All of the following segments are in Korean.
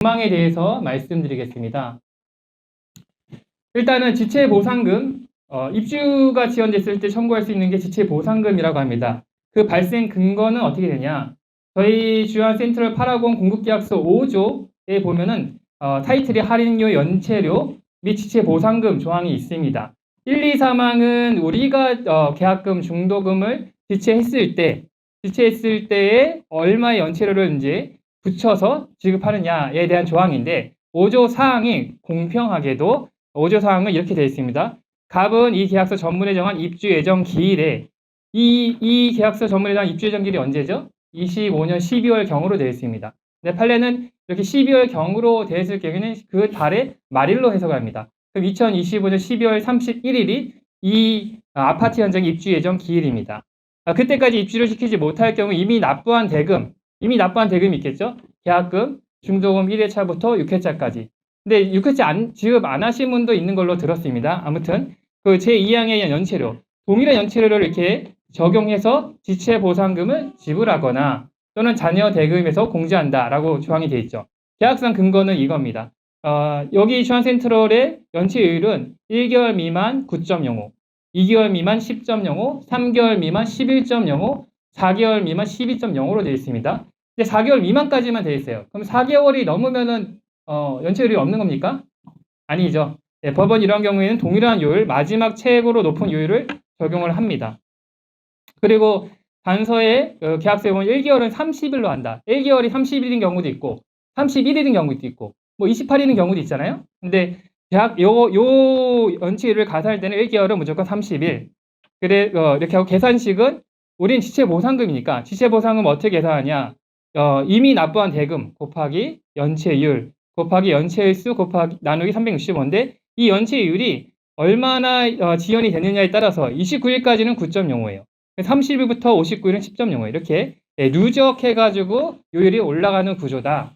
조망에 대해서 말씀드리겠습니다. 일단은 지체보상금, 입주가 지연됐을 때 청구할 수 있는 게 지체보상금이라고 합니다. 그 발생 근거는 어떻게 되냐? 저희 주한 센트럴 파라곤 공급계약서 5조에 보면은 타이틀이 할인료, 연체료 및 지체보상금 조항이 있습니다. 1, 2, 3항은 우리가 계약금, 중도금을 지체했을 때에 얼마의 연체료를 이제 붙여서 지급하느냐에 대한 조항인데 5조 사항이 공평하게도 5조 사항은 이렇게 되어 있습니다. 갑은 이 계약서 전문에 정한 입주 예정 기일에 이 계약서 전문에 정한 입주 예정 기일이 언제죠? 25년 12월 경으로 되어 있습니다. 근데 판례는 이렇게 12월 경으로 되어 있을 경우에는 그 달의 말일로 해석합니다. 그럼 2025년 12월 31일이 이 아파트 현장 입주 예정 기일입니다. 그때까지 입주를 시키지 못할 경우 이미 납부한 대금이 있겠죠? 계약금, 중도금 1회차부터 6회차까지. 근데 6회차 지급 안 하신 분도 있는 걸로 들었습니다. 아무튼 그 제2항의 연체료, 동일한 연체료를 이렇게 적용해서 지체보상금을 지불하거나 또는 자녀 대금에서 공제한다라고 조항이 되어 있죠. 계약상 근거는 이겁니다. 여기 주한센트럴의 연체율은 1개월 미만 9.05, 2개월 미만 10.05, 3개월 미만 11.05, 4개월 미만 12.05로 되어 있습니다. 근데 4개월 미만까지만 되어 있어요. 그럼 4개월이 넘으면은 연체율이 없는 겁니까? 아니죠. 네, 법원 이런 경우에는 동일한 요율, 마지막 최고로 높은 요율을 적용을 합니다. 그리고 단서에 계약서에 보면 1개월은 30일로 한다. 1개월이 30일인 경우도 있고 31일인 경우도 있고 뭐 28일인 경우도 있잖아요. 근데 요 연체율을 가산할 때는 1개월은 무조건 30일. 그래 이렇게 하고 계산식은 우린 지체보상금이니까 지체보상금 어떻게 계산하냐? 이미 납부한 대금 곱하기 연체율 곱하기 연체일수 곱하기 나누기 365인데 이 연체율이 얼마나 지연이 되느냐에 따라서 29일까지는 9.05예요. 30일부터 59일은 10.05 이렇게 누적해가지고 요율이 올라가는 구조다.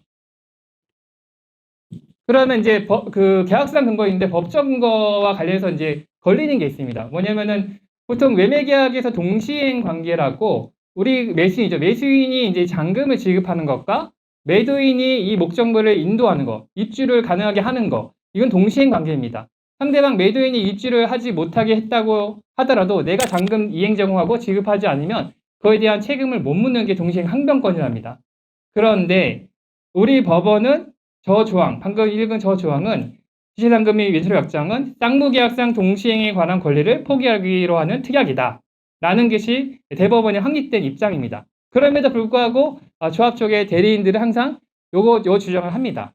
그러면 이제 그 계약상 근거인데 법적 근거와 관련해서 이제 걸리는 게 있습니다. 뭐냐면은 보통 매매계약에서 동시행 관계라고 우리 매수인이죠. 매수인이 이제 잔금을 지급하는 것과 매도인이 이 목적물을 인도하는 거, 입주를 가능하게 하는 거, 이건 동시행 관계입니다. 상대방 매도인이 입주를 하지 못하게 했다고 하더라도 내가 잔금 이행 제공하고 지급하지 않으면 그에 대한 책임을 못 묻는 게 동시행 항변권이랍니다. 그런데 우리 법원은 저 조항, 방금 읽은 저 조항은 지체상금 및 연체료 약정은 쌍무계약상 동시행에 관한 권리를 포기하기로 하는 특약이다. 라는 것이 대법원의 확립된 입장입니다. 그럼에도 불구하고 조합 쪽의 대리인들은 항상 요 주장을 합니다.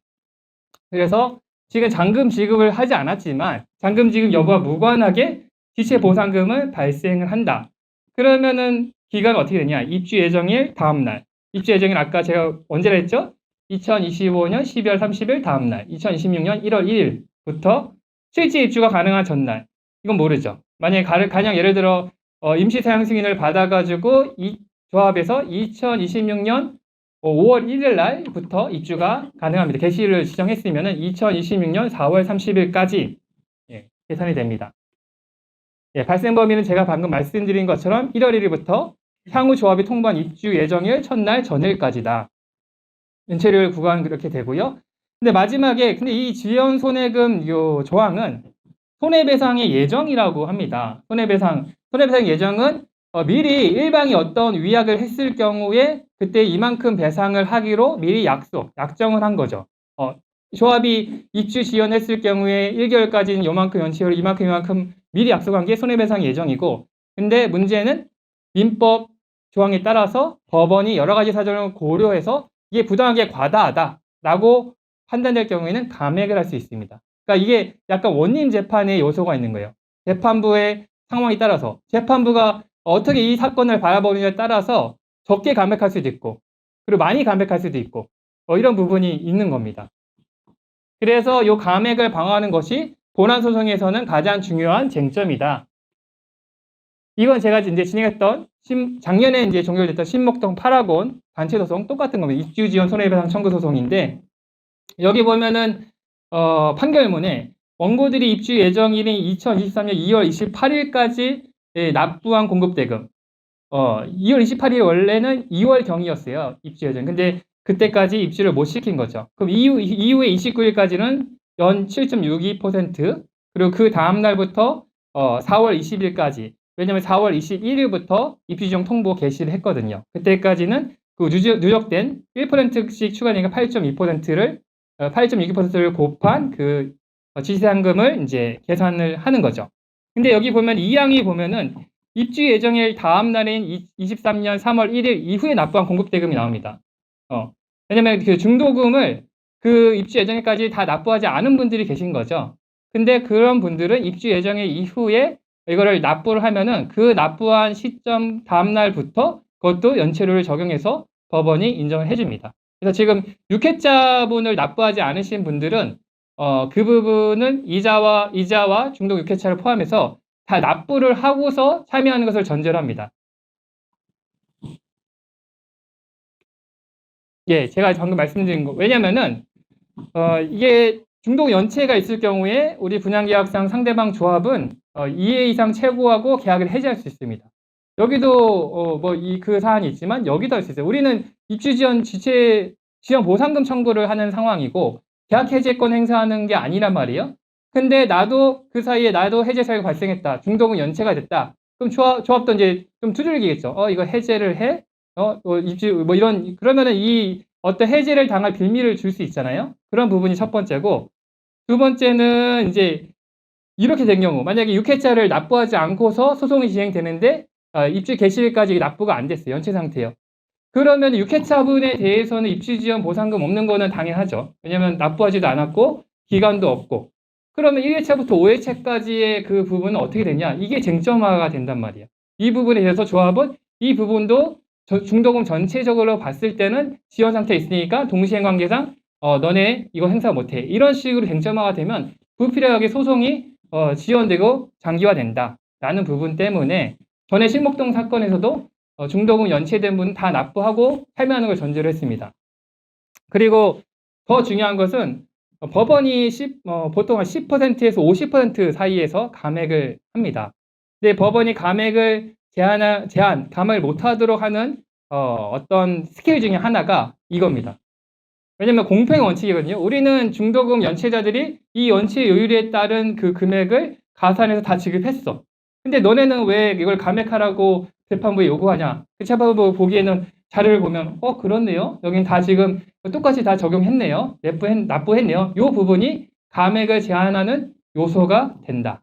그래서 지금 잔금 지급을 하지 않았지만 잔금 지급 여부와 무관하게 지체보상금을 발생을 한다. 그러면은 기간은 어떻게 되냐? 입주 예정일 다음날. 입주 예정일 아까 제가 언제라 했죠? 2025년 12월 30일 다음날. 2026년 1월 1일부터 실제 입주가 가능한 전날. 이건 모르죠. 만약에 가령 예를 들어 임시 사용 승인을 받아가지고 이 조합에서 2026년 5월 1일 날부터 입주가 가능합니다. 개시를 지정했으면 2026년 4월 30일까지 계산이 됩니다. 발생 범위는 제가 방금 말씀드린 것처럼 1월 1일부터 향후 조합이 통보한 입주 예정일 첫날 전일까지다. 연체료율 구간 그렇게 되고요. 근데 마지막에 이 지연 손해금 요 조항은 손해배상의 예정이라고 합니다. 손해배상 예정은 미리 일방이 어떤 위약을 했을 경우에 그때 이만큼 배상을 하기로 미리 약정을 한 거죠. 조합이 입주 지연했을 경우에 1개월까지는 요만큼 연체율 이만큼 미리 약속한 게 손해배상 예정이고, 근데 문제는 민법 조항에 따라서 법원이 여러 가지 사정을 고려해서 이게 부당하게 과다하다라고 판단될 경우에는 감액을 할 수 있습니다. 그러니까 이게 약간 원님 재판의 요소가 있는 거예요. 재판부의 상황에 따라서 재판부가 어떻게 이 사건을 바라보느냐에 따라서 적게 감액할 수도 있고 그리고 많이 감액할 수도 있고 이런 부분이 있는 겁니다. 그래서 이 감액을 방어하는 것이 본안소송에서는 가장 중요한 쟁점이다. 이건 제가 이제 진행했던 작년에 이제 종결됐던 신목동 파라곤 단체 소송 똑같은 겁니다. 입주 지연 손해배상 청구 소송인데 여기 보면은 판결문에 원고들이 입주 예정일인 2023년 2월 28일까지 납부한 공급대금 2월 28일 원래는 2월 경이었어요. 입주 예정. 근데 그때까지 입주를 못 시킨 거죠. 그럼 이후에 29일까지는 연 7.62%, 그리고 그 다음 날부터 4월 20일까지, 왜냐면 4월 21일부터 입주지정 통보 개시를 했거든요. 그때까지는 그 누적된 1%씩 추가되니까 8.6%를 곱한 그 지시상금을 이제 계산을 하는 거죠. 근데 여기 보면 2항이 보면은 입주 예정일 다음 날인 23년 3월 1일 이후에 납부한 공급대금이 나옵니다. 왜냐면 그 중도금을 그 입주 예정일까지 다 납부하지 않은 분들이 계신 거죠. 근데 그런 분들은 입주 예정일 이후에 이거를 납부를 하면은 그 납부한 시점 다음 날부터 그것도 연체료를 적용해서 법원이 인정을 해줍니다. 그래서 지금 6회차분을 납부하지 않으신 분들은 그 부분은 이자와 중도 6회차를 포함해서 다 납부를 하고서 참여하는 것을 전제로 합니다. 예, 제가 방금 말씀드린 거. 왜냐면은 이게 중도 연체가 있을 경우에 우리 분양계약상 상대방 조합은 2회 이상 최고하고 계약을 해지할 수 있습니다. 여기도 뭐 그 사안이 있지만 여기도 할 수 있어요. 우리는 입주지원 지원 보상금 청구를 하는 상황이고 계약 해지권 행사하는 게 아니란 말이에요. 근데 나도 그 사이에 나도 해제 사유가 발생했다. 중도금 연체가 됐다. 그럼 조합도 이제 좀 두들기겠죠. 이거 해제를 해? 입주 뭐 이런 그러면은 이 어떤 해제를 당할 빌미를 줄 수 있잖아요. 그런 부분이 첫 번째고, 두 번째는 이제 이렇게 된 경우 만약에 6회차를 납부하지 않고서 소송이 진행되는데 입주 개시일까지 납부가 안 됐어요. 연체 상태예요. 그러면 6회차분에 대해서는 입주지원 보상금 없는 거는 당연하죠. 왜냐하면 납부하지도 않았고 기간도 없고. 그러면 1회차부터 5회차까지의 그 부분은 어떻게 되냐? 이게 쟁점화가 된단 말이에요. 이 부분에 대해서 조합은 이 부분도 중도금 전체적으로 봤을 때는 지원 상태에 있으니까 동시행 관계상 너네 이거 행사 못해. 이런 식으로 쟁점화가 되면 불필요하게 소송이 지연되고 장기화된다. 라는 부분 때문에 전에 신목동 사건에서도 중도금 연체된 분 다 납부하고 참여하는 걸 전제로 했습니다. 그리고 더 중요한 것은 법원이 보통 한 10%에서 50% 사이에서 감액을 합니다. 근데 법원이 감액을 감액을 못하도록 하는 어떤 스케일 중에 하나가 이겁니다. 왜냐면 공평 원칙이거든요. 우리는 중도금 연체자들이 이 연체 요율에 따른 그 금액을 가산해서 다 지급했어. 근데 너네는 왜 이걸 감액하라고 재판부에 요구하냐? 그 재판부 보기에는 자료를 보면 그렇네요. 여긴 다 지금 똑같이 다 적용했네요. 납부했네요. 이 부분이 감액을 제한하는 요소가 된다.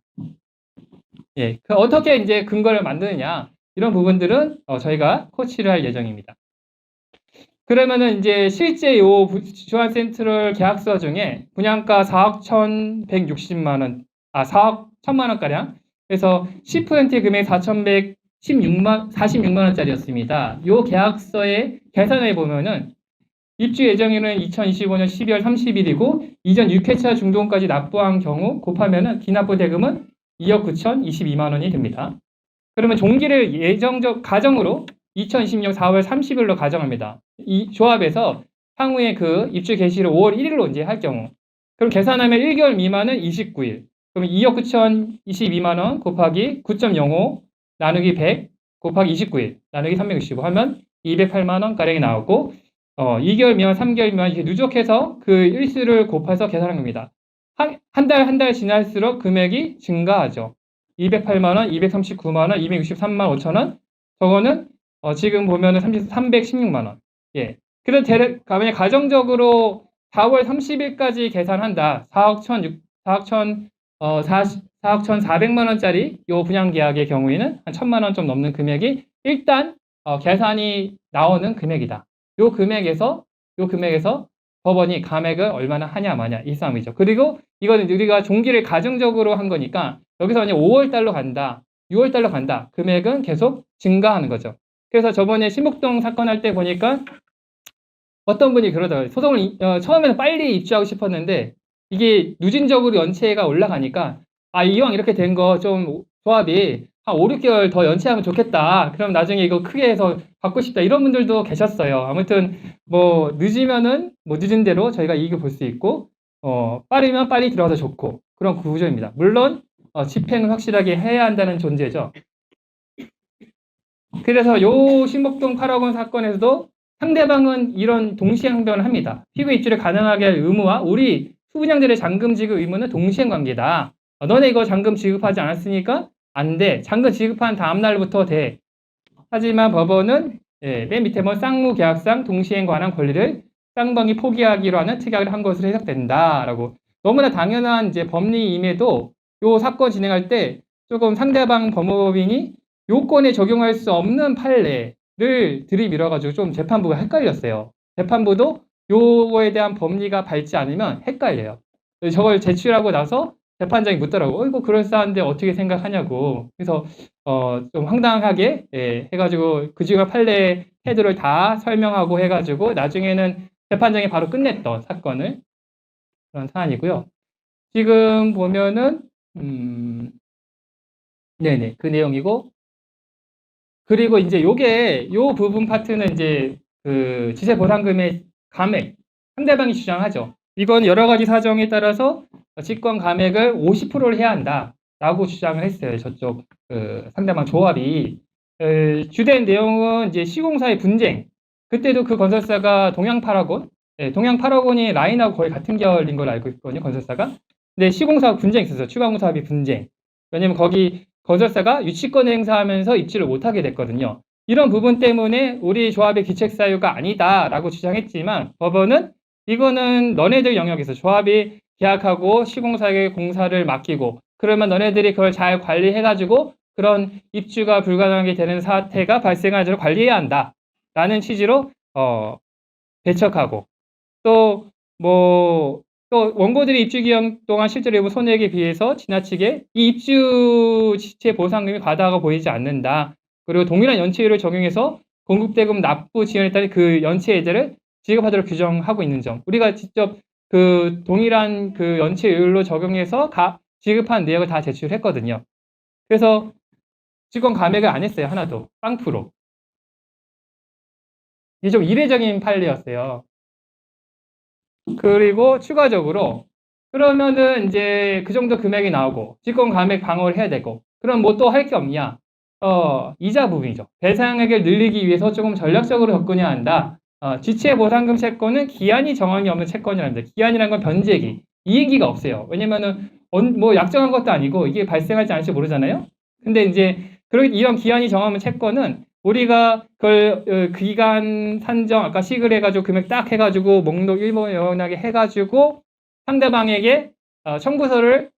예, 어떻게 이제 근거를 만드느냐? 이런 부분들은 저희가 코치를 할 예정입니다. 그러면은 이제 실제 요 주한 센트럴 계약서 중에 분양가 4억 1,160만 원, 4억 1,000만 원가량. 그래서 10%의 금액 46만 원짜리였습니다. 요 계약서에 계산해 보면은 입주 예정일은 2025년 12월 30일이고 이전 6회차 중도금까지 납부한 경우 곱하면은 기납부 대금은 2억 9,022만 원이 됩니다. 그러면 종기를 가정으로 2020년 4월 30일로 가정합니다. 이 조합에서 향후에 그 입주 개시를 5월 1일로 이제 할 경우, 그럼 계산하면 1개월 미만은 29일. 그럼 2억 9,022만 원 곱하기 9.05 나누기 100 곱하기 29일 나누기 365 하면 208만 원 가량이 나오고 2개월 미만, 3개월 미만 이렇게 누적해서 그 일수를 곱해서 계산한 겁니다. 한 달 지날수록 금액이 증가하죠. 208만 원, 239만 원, 263만 5천 원. 저거는 지금 보면은 316만 원. 예. 그래서 만약 가정적으로 4월 30일까지 계산한다. 4억 1,400만 원짜리 요 분양 계약의 경우에는 한 1,000만 원 좀 넘는 금액이 일단 계산이 나오는 금액이다. 요 금액에서 법원이 감액을 얼마나 하냐 마냐 이 싸움이죠. 그리고 이거는 우리가 종기를 가정적으로 한 거니까 여기서 만약 5월 달로 간다, 6월 달로 간다. 금액은 계속 증가하는 거죠. 그래서 저번에 신목동 사건 할 때 보니까 어떤 분이 그러더라고요. 소송을 처음에는 빨리 입주하고 싶었는데 이게 누진적으로 연체가 올라가니까 이왕 이렇게 된 거 좀 조합이 한 5, 6개월 더 연체하면 좋겠다. 그럼 나중에 이거 크게 해서 받고 싶다. 이런 분들도 계셨어요. 아무튼 뭐 늦으면은 뭐 늦은 대로 저희가 이익을 볼 수 있고 빠르면 빨리 들어가서 좋고 그런 구조입니다. 물론 집행은 확실하게 해야 한다는 존재죠. 그래서 요 신목동 8억 원 사건에서도 상대방은 이런 동시행변을 합니다. 피고 입주를 가능하게 할 의무와 우리 수분양들의 잔금 지급 의무는 동시행 관계다. 너네 이거 잔금 지급하지 않았으니까 안 돼. 잔금 지급한 다음 날부터 돼. 하지만 법원은 맨 밑에 뭐 쌍무 계약상 동시행 관한 권리를 쌍방이 포기하기로 하는 특약을 한 것으로 해석된다라고. 너무나 당연한 이제 법리임에도 요 사건 진행할 때 조금 상대방 법무법인이 요건에 적용할 수 없는 판례를 들이밀어가지고 좀 재판부가 헷갈렸어요. 재판부도 요거에 대한 법리가 밝지 않으면 헷갈려요. 저걸 제출하고 나서 재판장이 묻더라고. 이거 그럴싸한데 어떻게 생각하냐고. 그래서 좀 황당하게 해가지고 그중에 판례 태도를 다 설명하고 해가지고 나중에는 재판장이 바로 끝냈던 사건을 그런 사안이고요. 지금 보면은 네네 그 내용이고 그리고 이제 요 부분 파트는 이제 그 지체보상금의 감액 상대방이 주장하죠. 이건 여러 가지 사정에 따라서 직권 감액을 50%를 해야 한다라고 주장을 했어요. 저쪽 그 상대방 조합이 주된 내용은 이제 시공사의 분쟁. 그때도 그 건설사가 동양파라곤, 동양파라곤이 라인하고 거의 같은 계열인 걸로 알고 있거든요. 건설사가. 근데 시공사하고 분쟁이 있었어요. 추가공사업이 분쟁. 왜냐면 거기 건설사가 유치권 행사하면서 입주를 못하게 됐거든요. 이런 부분 때문에 우리 조합의 기책사유가 아니다라고 주장했지만 법원은 이거는 너네들 영역에서 조합이 계약하고 시공사에게 공사를 맡기고 그러면 너네들이 그걸 잘 관리해가지고 그런 입주가 불가능하게 되는 사태가 발생하지 않도록 관리해야 한다 라는 취지로 배척하고 또 원고들이 입주 기간 동안 실제로 일부 손해액에 비해서 지나치게 이 입주 지체 보상금이 과다하고 보이지 않는다. 그리고 동일한 연체율을 적용해서 공급대금 납부 지연에 따른 그 연체 예제를 지급하도록 규정하고 있는 점. 우리가 직접 그 동일한 그 연체율로 적용해서 지급한 내역을 다 제출했거든요. 그래서 직권 감액을 안 했어요. 하나도. 빵프로. 이게 좀 이례적인 판례였어요. 그리고 추가적으로 그러면은 이제 그 정도 금액이 나오고 직권 감액 방어를 해야 되고 그럼 뭐 또 할 게 없냐? 이자 부분이죠. 배상액을 늘리기 위해서 조금 전략적으로 접근해야 한다. 지체 보상금 채권은 기한이 정함이 없는 채권이랍니다. 기한이라는 건 변제기, 이행기가 없어요. 왜냐면은 뭐 약정한 것도 아니고 이게 발생할지 않을지 모르잖아요. 근데 이제 이런 기한이 정하면 채권은 우리가 그걸 기간 산정 아까 식을 해가지고 금액 딱 해가지고 목록 일본연하게 해가지고 상대방에게 청구서를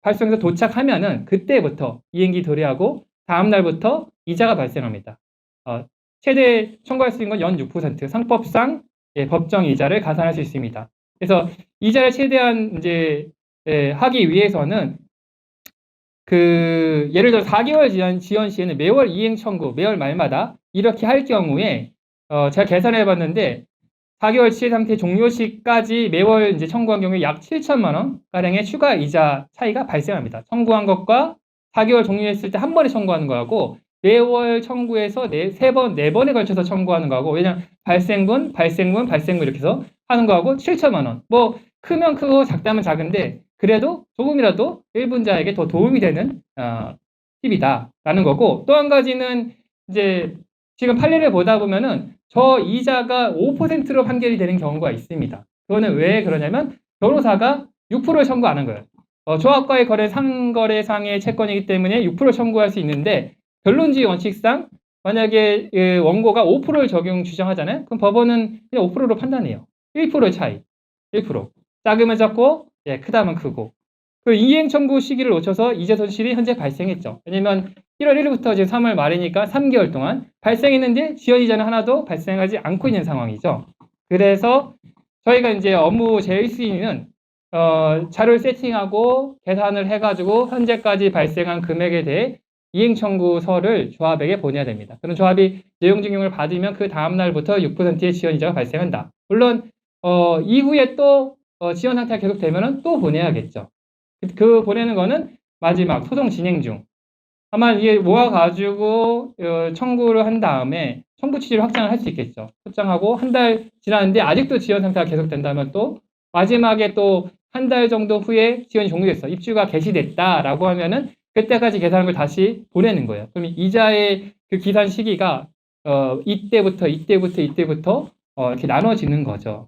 발송해서 도착하면은 그때부터 이행기 도래하고 다음 날부터 이자가 발생합니다. 최대 청구할 수 있는 건 연 6%, 상법상 법정 이자를 가산할 수 있습니다. 그래서 이자를 최대한 이제 하기 위해서는 그 예를 들어 4개월 지연 시에는 매월 이행 청구, 매월 말마다 이렇게 할 경우에 제가 계산해 봤는데 4개월 치해 상태 종료 시까지 매월 이제 청구한 경우에 약 7천만 원 가량의 추가 이자 차이가 발생합니다. 청구한 것과 4개월 종료했을 때 한 번에 청구하는 거하고 매월 청구해서 3번, 4번에 걸쳐서 청구하는 거하고 왜냐면 발생분 이렇게 해서 하는 거하고 7천만 원. 뭐 크면 크고 작다면 작은데 그래도 조금이라도 1분자에게 더 도움이 되는 팁이다라는 거고 또 한 가지는 이제 지금 판례를 보다 보면은 저 이자가 5%로 판결이 되는 경우가 있습니다. 그거는 왜 그러냐면 변호사가 6%를 청구 안 한 거예요. 조합과의 거래 상거래상의 채권이기 때문에 6%를 청구할 수 있는데 변론주의 원칙상 만약에 원고가 5%를 적용 주장하잖아요. 그럼 법원은 그냥 5%로 판단해요. 1%의 차이. 1%. 작으면 작고 크다면 크고. 그 이행 청구 시기를 놓쳐서 이자 손실이 현재 발생했죠. 왜냐면 1월 1일부터 지금 3월 말이니까 3개월 동안 발생했는데 지연 이자는 하나도 발생하지 않고 있는 상황이죠. 그래서 저희가 이제 업무 제1순위는 자료를 세팅하고 계산을 해가지고 현재까지 발생한 금액에 대해 이행 청구서를 조합에게 보내야 됩니다. 그럼 조합이 내용 증명을 받으면 그 다음 날부터 6%의 지연 이자가 발생한다. 물론 이후에 또 지연 상태가 계속되면은 또 보내야겠죠. 그 보내는 거는 마지막 소송 진행 중. 아마 이게 모아가지고 청구를 한 다음에 청구 취지를 확장을 할 수 있겠죠. 확장하고 한 달 지났는데 아직도 지연 상태가 계속된다면 또 마지막에 또 한 달 정도 후에 지연이 종료됐어. 입주가 개시됐다라고 하면은 그때까지 계산한 걸 다시 보내는 거예요. 그럼 이자의 그 기산 시기가 이때부터 이렇게 나눠지는 거죠.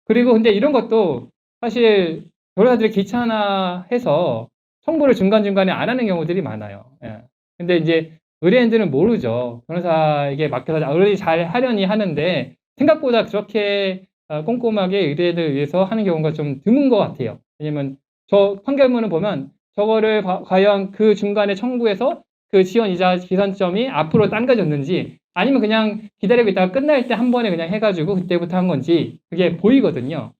그리고 근데 이런 것도 사실 변호사들이 귀찮아해서 청구를 중간중간에 안 하는 경우들이 많아요. 예. 근데 이제 의뢰인들은 모르죠. 변호사에게 맡겨서 의뢰인이 잘 하려니 하는데 생각보다 그렇게 꼼꼼하게 의뢰인을 위해서 하는 경우가 좀 드문 것 같아요. 왜냐면 저 판결문을 보면 저거를 과연 그 중간에 청구해서 그 지원 이자 기산점이 앞으로 당겨졌는지 아니면 그냥 기다리고 있다가 끝날 때 한 번에 그냥 해가지고 그때부터 한 건지 그게 보이거든요.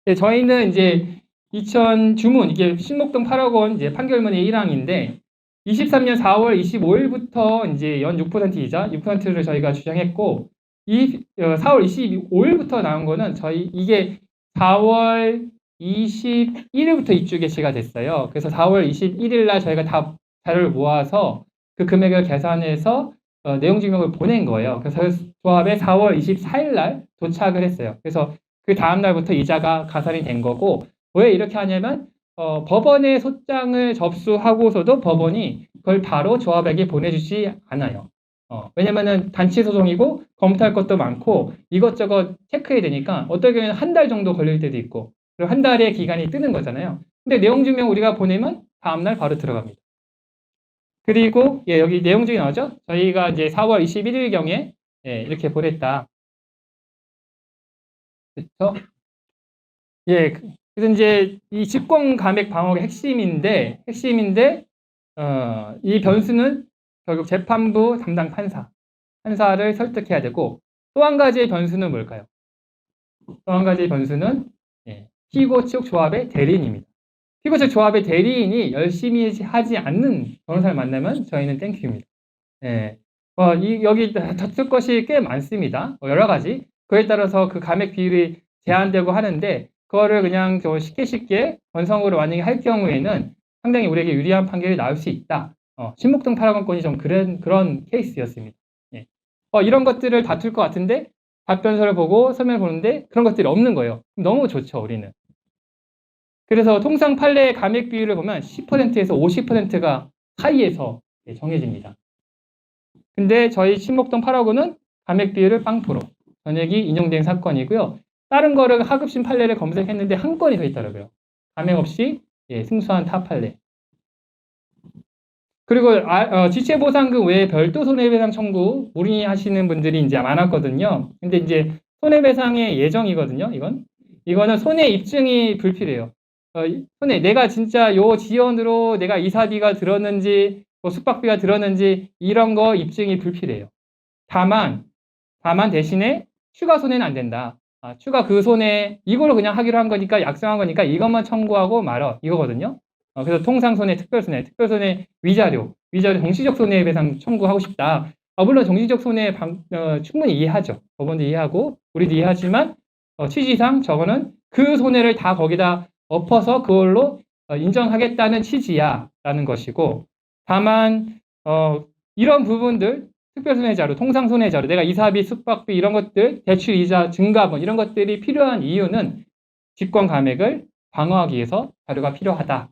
네, 저희는 이제 2000 주문 이게 신목동 8억 원 이제 판결문의 1항인데 23년 4월 25일부터 이제 연 6% 이자 6%를 저희가 주장했고 4월 25일부터 나온 거는 저희 이게 4월 21일부터 입주 개시가 됐어요. 그래서 4월 21일 날 저희가 다 자료를 모아서 그 금액을 계산해서 내용 증명을 보낸 거예요. 그래서 조합에 4월 24일 날 도착을 했어요. 그래서 그 다음 날부터 이자가 가산이 된 거고 왜 이렇게 하냐면 법원에 소장을 접수하고서도 법원이 그걸 바로 조합에게 보내주지 않아요. 왜냐면은 단체 소송이고 검토할 것도 많고 이것저것 체크해야 되니까 어떨 경우에는 한 달 정도 걸릴 때도 있고 그리고 한 달의 기간이 뜨는 거잖아요. 근데 내용 증명 우리가 보내면 다음 날 바로 들어갑니다. 그리고 예, 여기 내용 증명 나오죠? 저희가 이제 4월 21일경에 예, 이렇게 보냈다. 그렇죠? 예, 그래서 이제 이 직권 감액 방어의 핵심인데 이 변수는 결국 재판부 담당 판사를 설득해야 되고 또 한 가지의 변수는 뭘까요? 또 한 가지의 변수는 예, 피고 측 조합의 대리인입니다. 피고 측 조합의 대리인이 열심히 하지 않는 변호사를 만나면 저희는 땡큐입니다. 예, 여기 다툴 것이 꽤 많습니다. 여러 가지. 그에 따라서 그 감액 비율이 제한되고 하는데 그거를 그냥 쉽게 건성으로 만약에 할 경우에는 상당히 우리에게 유리한 판결이 나올 수 있다. 신목동 8억 건이 좀 그런 케이스였습니다. 예. 이런 것들을 다툴 것 같은데 답변서를 보고 설명을 보는데 그런 것들이 없는 거예요. 너무 좋죠, 우리는. 그래서 통상 판례의 감액 비율을 보면 10%에서 50%가 사이에서 정해집니다. 근데 저희 신목동 8억원은 감액 비율을 0%. 전액이 인용된 사건이고요. 다른 거를 하급심 판례를 검색했는데 한 건이 더 있더라고요. 감액 없이 승소한 타 판례. 그리고 지체보상금 외에 별도 손해배상 청구 문의하시는 분들이 이제 많았거든요. 근데 이제 손해배상의 예정이거든요. 이거는 손해 입증이 불필요해요. 내가 진짜 요 지연으로 내가 이사비가 들었는지 숙박비가 들었는지 이런 거 입증이 불필요해요. 다만 대신에 추가 손해는 안 된다. 추가 그 손해 이걸로 그냥 하기로 한 거니까 약정한 거니까 이것만 청구하고 말어 이거거든요. 그래서 통상손해, 특별손해, 위자료 정치적 손해배상 청구하고 싶다. 물론 정치적 손해 충분히 이해하죠. 법원도 이해하고 우리도 이해하지만 취지상 저거는 그 손해를 다 거기다 엎어서 그걸로 인정하겠다는 취지야라는 것이고 다만 이런 부분들 특별손해자료, 통상손해자료, 내가 이사비, 숙박비 이런 것들, 대출이자, 증가분 이런 것들이 필요한 이유는 직권 감액을 방어하기 위해서 자료가 필요하다.